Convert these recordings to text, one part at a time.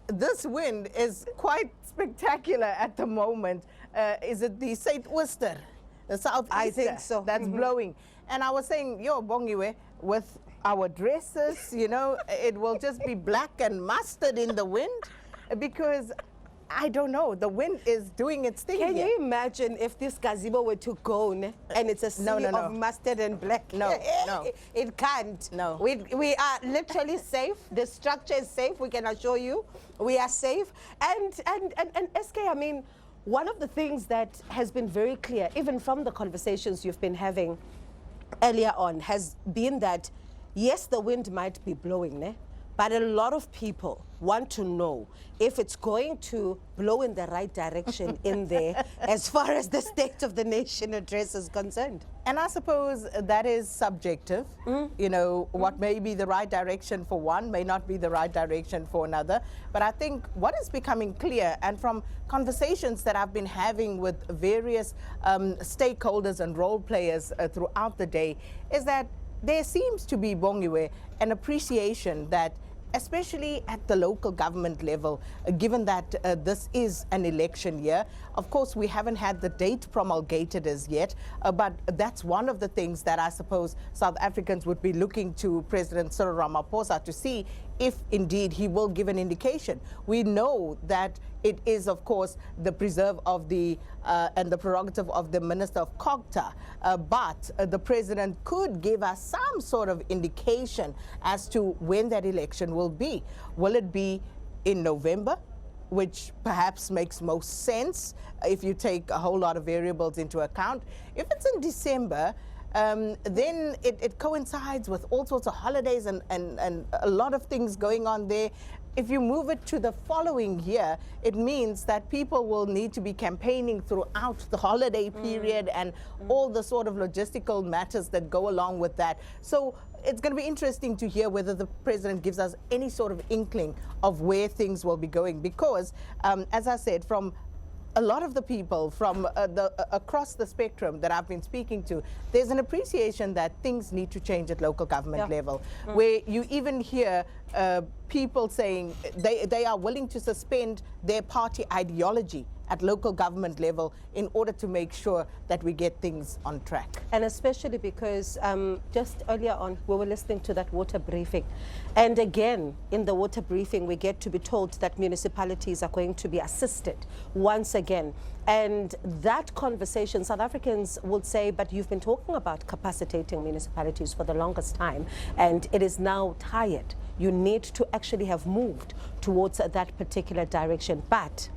this wind is quite spectacular at the moment. Is it the Southwester? The southeaster? I think so. That's blowing. And I was saying, yo, Bongiwe, with our dresses, you know, it will just be black and mustard in the wind because I don't know, the wind is doing its thing. Can here. you imagine if this gazebo were to go and it's a sea of mustard and black? No. It can't. No. We are literally safe. The structure is safe. We can assure you we are safe. And SK, I mean, one of the things that has been very clear, even from the conversations you've been having earlier on, has been that, yes, the wind might be blowing, but a lot of people want to know if it's going to blow in the right direction in there as far as the State of the Nation address is concerned. And I suppose that is subjective. You know, what may be the right direction for one may not be the right direction for another. But I think what is becoming clear, and from conversations that I've been having with various stakeholders and role players throughout the day, is that there seems to be, Bongiwe, an appreciation that, especially at the local government level, given that this is an election year. Of course, we haven't had the date promulgated as yet, but that's one of the things that I suppose South Africans would be looking to President Cyril Ramaphosa to see if indeed he will give an indication. We know that it is, of course, the preserve of the and the prerogative of the Minister of Cogta, but the President could give us some sort of indication as to when that election will be. Will it be in November, which perhaps makes most sense if you take a whole lot of variables into account? If it's in December, then it coincides with all sorts of holidays and a lot of things going on there. If you move it to the following year, it means that people will need to be campaigning throughout the holiday period and all the sort of logistical matters that go along with that. So it's going to be interesting to hear whether the president gives us any sort of inkling of where things will be going, because, as I said, from a lot of the people from across the spectrum that I've been speaking to, there's an appreciation that things need to change at local government level, where you even hear people saying they are willing to suspend their party ideology at local government level in order to make sure that we get things on track. And especially because just earlier on, we were listening to that water briefing. And again, in the water briefing, we get to be told that municipalities are going to be assisted once again. And that conversation, South Africans would say, but you've been talking about capacitating municipalities for the longest time, and it is now tired. You need to actually have moved towards that particular direction. But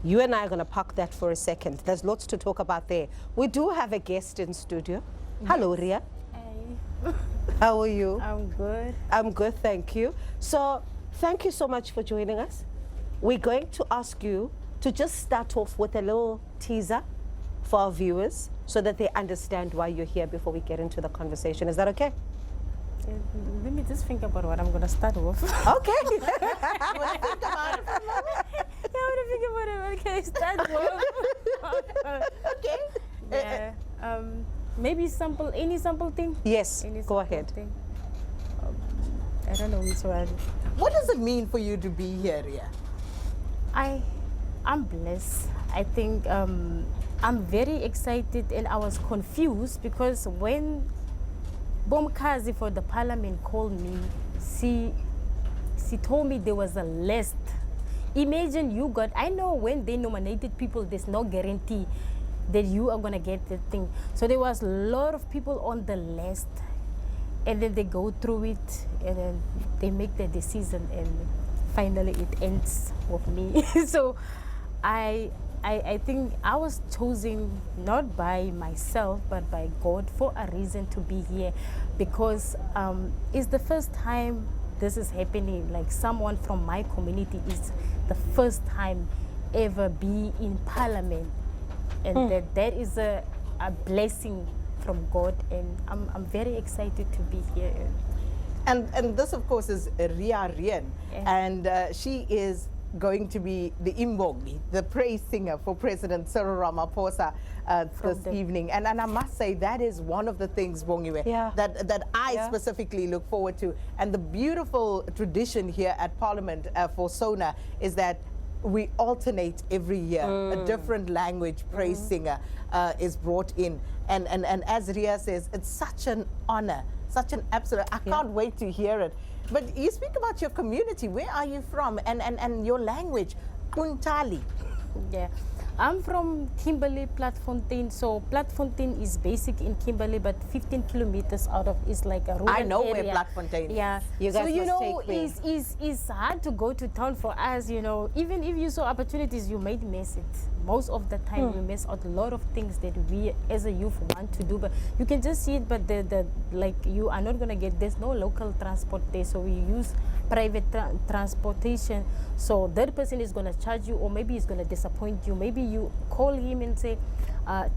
you and I are going to park that for a second. There's lots to talk about there. We do have a guest in studio. Yes. Hello, Ria. Hey. How are you? I'm good. I'm good, thank you. So, thank you so much for joining us. We're going to ask you to just start off with a little teaser for our viewers so that they understand why you're here before we get into the conversation. Is that okay? Let me just think about what I'm going to start with. Okay. You want to think about it for a moment? Yeah, I want to think about it. Okay, start with. Okay. Yeah. Maybe any sample thing? Yes, Any go sample ahead. thing? I don't know which one. What does it mean for you to be here, Ria? I'm blessed. I think I'm very excited, and I was confused because when Bomkazi for the parliament called me, she told me there was a list. Imagine you got, I know when they nominated people, there's no guarantee that you are gonna get the thing. So there was a lot of people on the list, and then they go through it, and then they make the decision, and finally it ends with me. So I think I was chosen not by myself but by God for a reason to be here, because it's the first time this is happening. Like, someone from my community is the first time ever be in parliament, and that is a blessing from God, and I'm very excited to be here. And this, of course, is Ria Rien, and she is going to be the imbongi, the praise singer for President Cyril Ramaphosa this evening. And I must say that is one of the things, Bongiwe, that I specifically look forward to. And the beautiful tradition here at Parliament for SONA is that we alternate every year. A different language praise singer is brought in. And as Ria says, it's such an honor, such an absolute, I can't wait to hear it. But you speak about your community. Where are you from? And your language, Puntali. Yeah, I'm from Kimberley, Platfontein. So Platfontein is basic in Kimberley, but 15 kilometers out of is like a rural I know area. where Platfontein is. Yeah, you guys so you must know, take me. it's hard to go to town for us. You know, even if you saw opportunities, you might miss it. Most of the time, you miss out a lot of things that we as a youth want to do, but you can just see it. But the like you are not gonna get. There's no local transport there, so we use private transportation. So that person is gonna charge you, or maybe he's gonna disappoint you. Maybe you call him and say,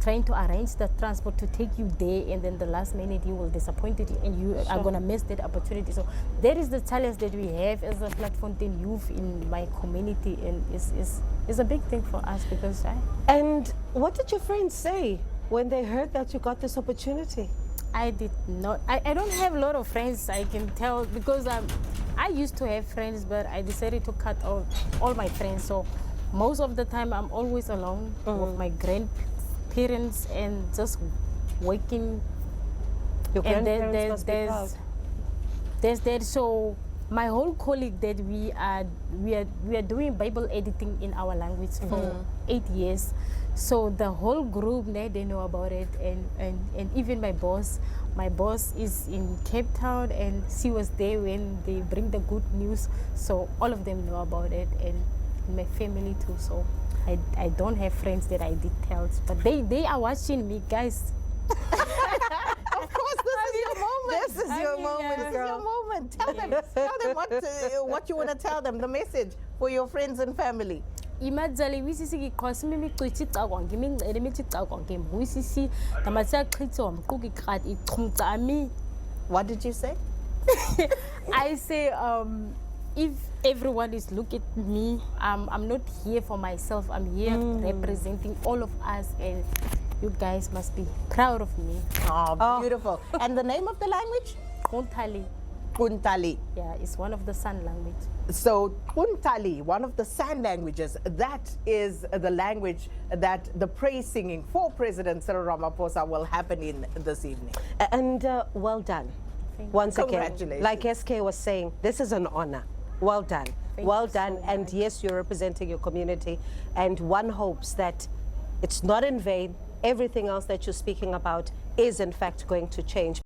trying to arrange the transport to take you there, and then the last minute he will disappoint you, and you are gonna miss that opportunity. So that is the challenge that we have as a Platfontein youth in my community, and it's a big thing for us because And what did your friends say when they heard that you got this opportunity? I did not. I don't have a lot of friends, I can tell, because I used to have friends, but I decided to cut off all my friends. So most of the time I'm always alone with my grandparents and just working. Your And grandparents must be proud. there's that. So my whole colleague that we are doing Bible editing in our language for 8 years. So the whole group, they know about it, and even my boss is in Cape Town, and she was there when they bring the good news. So all of them know about it, and my family too. So I don't have friends that I did tell, but they are watching me, guys. Of course, this is your moment. This is your moment, girl. This is your moment. Tell them what you want to tell them, the message for your friends and family. Imadzali wisisi kwasimi miqithi cakwange imingcele mithi cakwange wisisi tamatsa qhitso mquki qhat ichumcami. What did you say? I say if everyone is looking at me, I'm not here for myself. I'm here representing all of us, and you guys must be proud of me. Oh, beautiful. And the name of the language? Puntali. Puntali. Yeah, it's one of the San language. So Puntali, one of the San languages, that is the language that the praise singing for President Cyril Ramaphosa will happen in this evening. And well done. Once again, Congratulations. like SK was saying, this is an honor. Well done. Well done. And yes, you're representing your community. And one hopes that it's not in vain. Everything else that you're speaking about is in fact going to change.